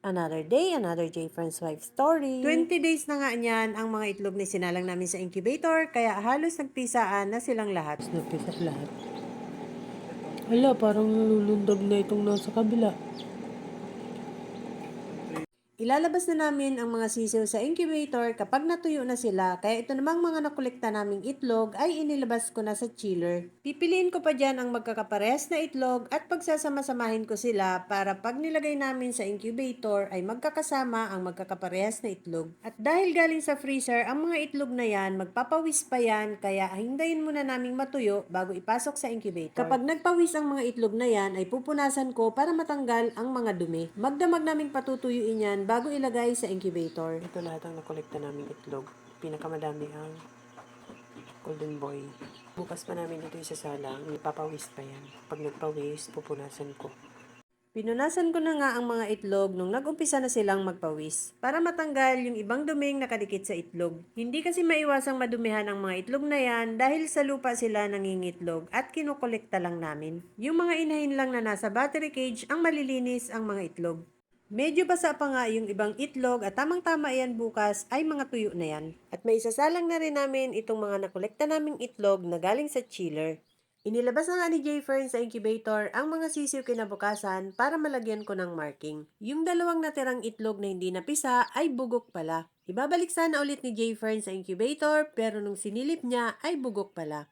Another day, another J Friends Wife story. 20 days na nga niyan ang mga itlog na sinalang namin sa incubator, kaya halos nagpisaan na silang lahat. Nagpisa lahat. Hala, parang nalulundag na itong nasa kabila. Ilalabas na namin ang mga sisiw sa incubator kapag natuyo na sila, kaya ito namang mga nakolekta naming itlog ay inilabas ko na sa chiller. Pipiliin ko pa dyan ang magkakaparehas na itlog at pagsasama-samahin ko sila para pag nilagay namin sa incubator ay magkakasama ang magkakaparehas na itlog. At dahil galing sa freezer ang mga itlog na yan, magpapawis pa yan, kaya hintayin muna naming matuyo bago ipasok sa incubator. Kapag nagpawis ang mga itlog na yan ay pupunasan ko para matanggal ang mga dumi. Magdamag naming patutuyuin yan bago ilagay sa incubator. Ito lahat ang nakolekta naming itlog. Pinakamadami ang golden boy. Bukas pa namin ito isasalang. Ipapawis pa yan. Pag nagpawis, pupunasan ko. Pinunasan ko na nga ang mga itlog nung nag-umpisa na silang magpawis para matanggal yung ibang duming nakadikit sa itlog. Hindi kasi maiwasang madumihan ang mga itlog na yan dahil sa lupa sila nangingitlog at kinukolekta lang namin. Yung mga inahin lang na nasa battery cage ang malilinis ang mga itlog. Medyo basa pa nga yung ibang itlog at tamang-tama yan bukas ay mga tuyo na yan. At may isasalang na rin namin itong mga nakolekta naming itlog na galing sa chiller. Inilabas na nga ni Jayfern sa incubator ang mga sisiw kinabukasan para malagyan ko ng marking. Yung dalawang natirang itlog na hindi napisa ay bugok pala. Ibabalik sana ulit ni Jayfern sa incubator pero nung sinilip niya ay bugok pala.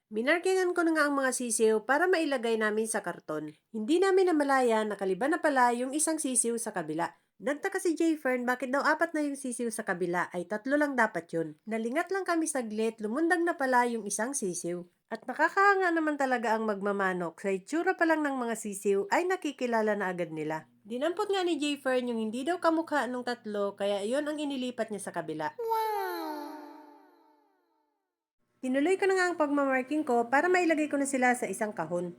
Minarkingan ko na nga ang mga sisiw para mailagay namin sa karton. Hindi namin namalaya na kaliban na pala yung isang sisiw sa kabila. Nagtaka si Jayfern bakit daw 4 na yung sisiw sa kabila ay 3 lang dapat yun. Nalingat lang kami saglit, lumundag na pala yung isang sisiw. At nakakahanga naman talaga ang magmamanok. Sa itsura pa lang ng mga sisiw ay nakikilala na agad nila. Dinampot nga ni Jayfern yung hindi daw kamukha nung 3 kaya yun ang inilipat niya sa kabila. Tinuloy ko na nga ang pagmamarking ko para mailagay ko na sila sa isang kahon.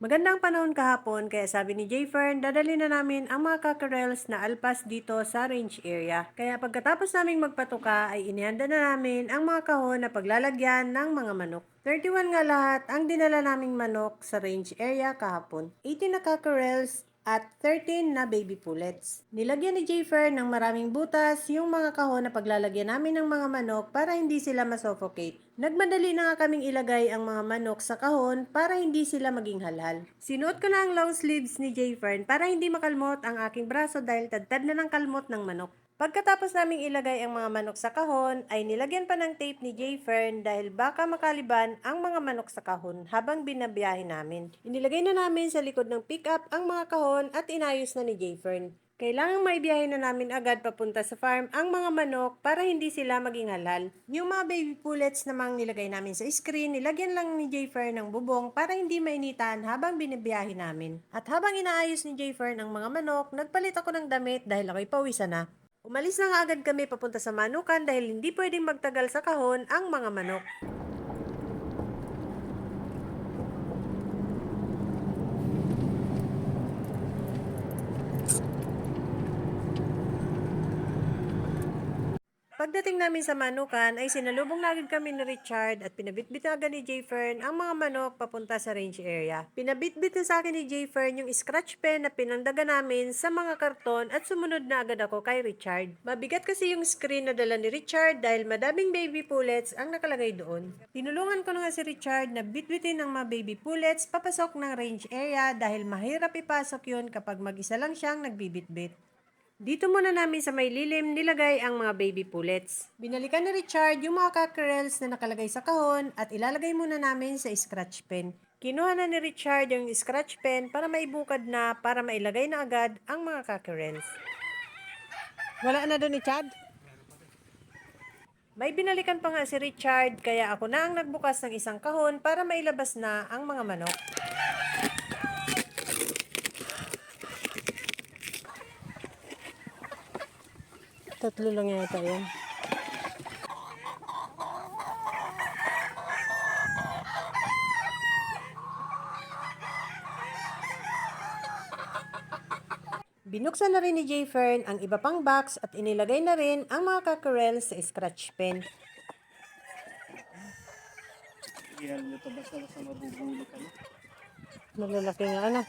Magandang panahon kahapon kaya sabi ni Jayfern, dadali na namin ang mga cockerels na alpas dito sa range area. Kaya pagkatapos naming magpatuka ay inihanda na namin ang mga kahon na paglalagyan ng mga manok. 31 nga lahat ang dinala naming manok sa range area kahapon. 18 na cockerels at 13 na baby pullets. Nilagyan ni Jayfern ng maraming butas yung mga kahon na paglalagyan namin ng mga manok para hindi sila masuffocate. Nagmadali na nga kaming ilagay ang mga manok sa kahon para hindi sila maging halhal. Sinuot ko na ang long sleeves ni Jayfern para hindi makalmot ang aking braso dahil tadtad na ng kalmot ng manok. Pagkatapos naming ilagay ang mga manok sa kahon, ay nilagyan pa ng tape ni Jayfern dahil baka makaliban ang mga manok sa kahon habang binabiyahe namin. Inilagay na namin sa likod ng pickup ang mga kahon at inayos na ni Jayfern. Kailangang maibiyahe na namin agad papunta sa farm ang mga manok para hindi sila maging halal. Yung mga baby pullets namang nilagay namin sa screen, nilagyan lang ni Jayfern ng bubong para hindi mainitan habang binibiyahe namin. At habang inaayos ni Jayfern ang mga manok, nagpalit ako ng damit dahil ako'y pawisan na. Umalis na nga agad kami papunta sa manukan dahil hindi pwedeng magtagal sa kahon ang mga manok. Pagdating namin sa manukan ay sinalubong na agad kami ni Richard at pinabitbit na agad ni Jayfern ang mga manok papunta sa range area. Pinabitbit na sa akin ni Jayfern yung scratch pen na pinandaga namin sa mga karton at sumunod na agad ako kay Richard. Mabigat kasi yung screen na dala ni Richard dahil madaming baby pullets ang nakalagay doon. Tinulungan ko na nga si Richard na bitbitin ang mga baby pullets papasok ng range area dahil mahirap ipasok yun kapag mag-isa lang siyang nagbibitbit. Dito muna namin sa may lilim nilagay ang mga baby pullets. Binalikan ni Richard yung mga cockerels na nakalagay sa kahon at ilalagay muna namin sa scratch pen. Kinuha na ni Richard yung scratch pen para maibukad na para mailagay na agad ang mga cockerels. Wala na doon ni Chad? May binalikan pa nga si Richard kaya ako na ang nagbukas ng isang kahon para mailabas na ang mga manok. Tatlo lang yata yan. Binuksan na rin ni Jayfern ang iba pang box at inilagay na rin ang mga cockerels sa scratch pen. Yan, ito basta-basta mabubulok ka na. Malalaki nga ano.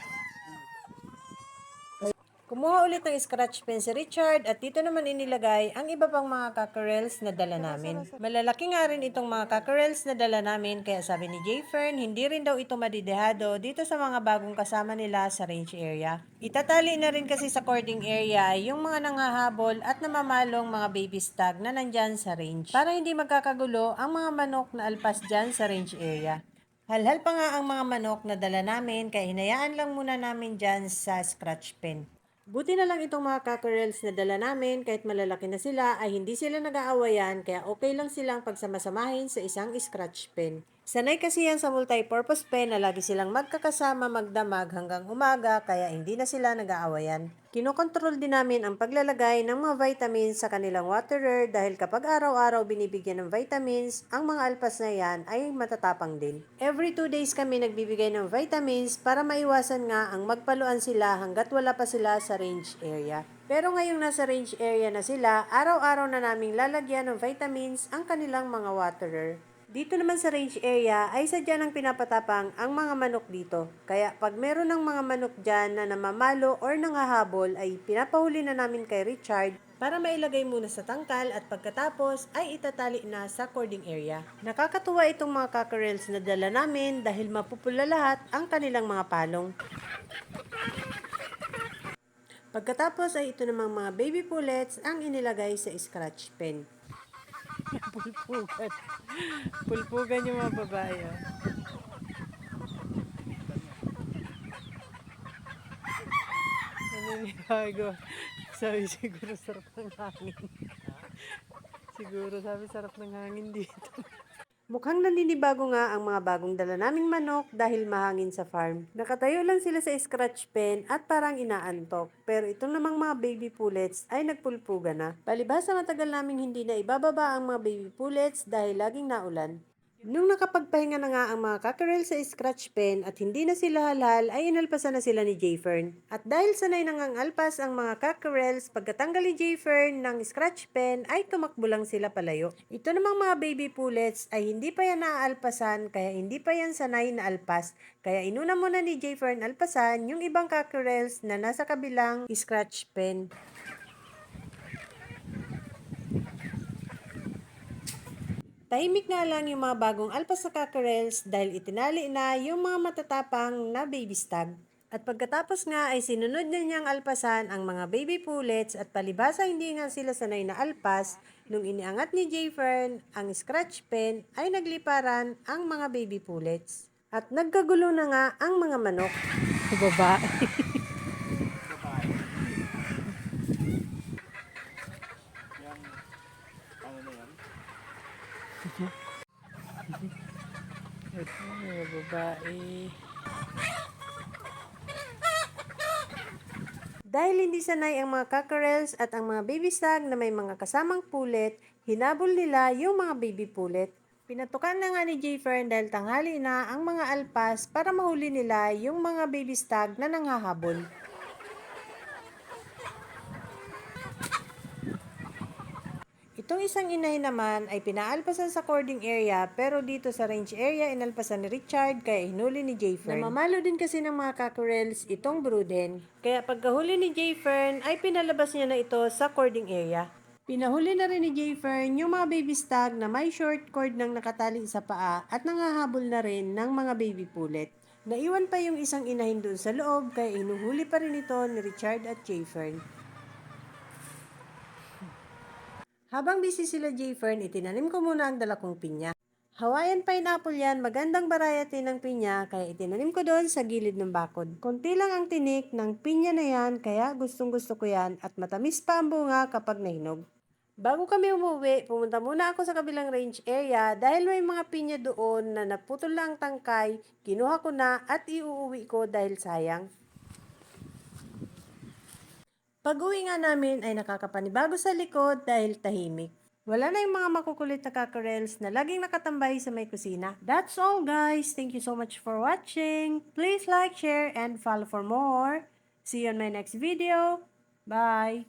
Kumuha ulit ng scratch pen si Richard at dito naman inilagay ang iba pang mga cockerels na dala namin. Malalaki nga rin itong mga cockerels na dala namin kaya sabi ni Jayfern, hindi rin daw ito madidehado dito sa mga bagong kasama nila sa range area. Itatali na rin kasi sa cording area yung mga nanghahabol at namamalong mga baby stag na nandyan sa range para hindi magkakagulo ang mga manok na alpas dyan sa range area. Halhal pa nga ang mga manok na dala namin kaya hinayaan lang muna namin dyan sa scratch pen. Buti na lang itong mga cockerels na dala namin kahit malalaki na sila ay hindi sila nag-aawayan kaya okay lang silang pagsamasamahin sa isang scratch pen. Sanay kasi yan sa multi-purpose pen na lagi silang magkakasama magdamag hanggang umaga kaya hindi na sila nag-aawayan. Kinokontrol din namin ang paglalagay ng mga vitamins sa kanilang waterer dahil kapag araw-araw binibigyan ng vitamins, ang mga alpas na yan ay matatapang din. Every 2 days kami nagbibigay ng vitamins para maiwasan nga ang magpaluan sila hanggat wala pa sila sa range area. Pero ngayong nasa range area na sila, araw-araw na naming lalagyan ng vitamins ang kanilang mga waterer. Dito naman sa range area ay sadya nang pinapatapang ang mga manok dito. Kaya pag meron ng mga manok dyan na namamalo or nangahabol ay pinapahuli na namin kay Richard para mailagay muna sa tangkal at pagkatapos ay itatali na sa cording area. Nakakatuwa itong mga cockerels na dala namin dahil mapupula lahat ang kanilang mga palong. Pagkatapos ay ito namang mga baby pullets ang inilagay sa scratch pen. Pulpugan. Pulpugan yung mga babae. Oh. Naninibago. Sabi siguro sarap ng hangin. Siguro sabi sarap ng hangin dito. Mukhang naninibago nga ang mga bagong dala naming manok dahil mahangin sa farm. Nakatayo lang sila sa scratch pen at parang inaantok. Pero itong namang mga baby pullets ay nagpulpuga na. Palibhasa matagal naming hindi na ibababa ang mga baby pullets dahil laging naulan. Nung nakapagpahinga na nga ang mga cockerel sa scratch pen at hindi na sila halal ay inalpasan na sila ni Jayfern. At dahil sanay nang ang alpas ang mga cockerels, pagkatanggal ni Jayfern ng scratch pen ay tumakbo lang sila palayo. Ito namang mga baby pullets ay hindi pa yan naaalpasan kaya hindi pa yan sanay na alpas. Kaya inuna muna ni Jayfern alpasan yung ibang cockerels na nasa kabilang scratch pen. Tahimik nga lang yung mga bagong alpas na cockerels dahil itinali na yung mga matatapang na baby stag. At pagkatapos nga ay sinunod na niyang alpasan ang mga baby pullets at palibhasa hindi nga sila sanay na alpas, nung iniangat ni Jayfern ang scratch pen ay nagliparan ang mga baby pullets. At nagkagulo na nga ang mga manok. Babae. Mga babae. Dahil hindi sanay ang mga cockerels at ang mga baby stag na may mga kasamang pulet, hinabol nila yung mga baby pulet. Pinatukan na nga ni Jayfern dahil tanghali na ang mga alpas para mahuli nila yung mga baby stag na nanghahabol. Itong isang inahin naman ay pinaalpasan sa cording area pero dito sa range area inalpasan ni Richard kaya hinuli ni Jayfern. Namamalo din kasi ng mga cockerels itong broodhen. Kaya pagkahuli ni Jayfern ay pinalabas niya na ito sa cording area. Pinahuli na rin ni Jayfern yung mga baby stag na may short cord nang nakatali sa paa at nangahabol na rin ng mga baby pullet. Naiwan pa yung isang inahin doon sa loob kaya inuhuli pa rin ito ni Richard at Jayfern. Habang busy sila Jayfern, itinanim ko muna ang dala kong pinya. Hawaiian pineapple yan, magandang variety ng pinya, kaya itinanim ko doon sa gilid ng bakod. Konti lang ang tinik ng pinya na yan, kaya gustong gusto ko yan at matamis pa ang bunga kapag nahinog. Bago kami umuwi, pumunta muna ako sa kabilang range area dahil may mga pinya doon na naputol lang tangkay, kinuha ko na at iuuwi ko dahil sayang. Pag-uwi nga namin ay nakakapanibago sa likod dahil tahimik. Wala na yung mga makukulit na cockerels na laging nakatambay sa may kusina. That's all guys. Thank you so much for watching. Please like, share, and follow for more. See you on my next video. Bye!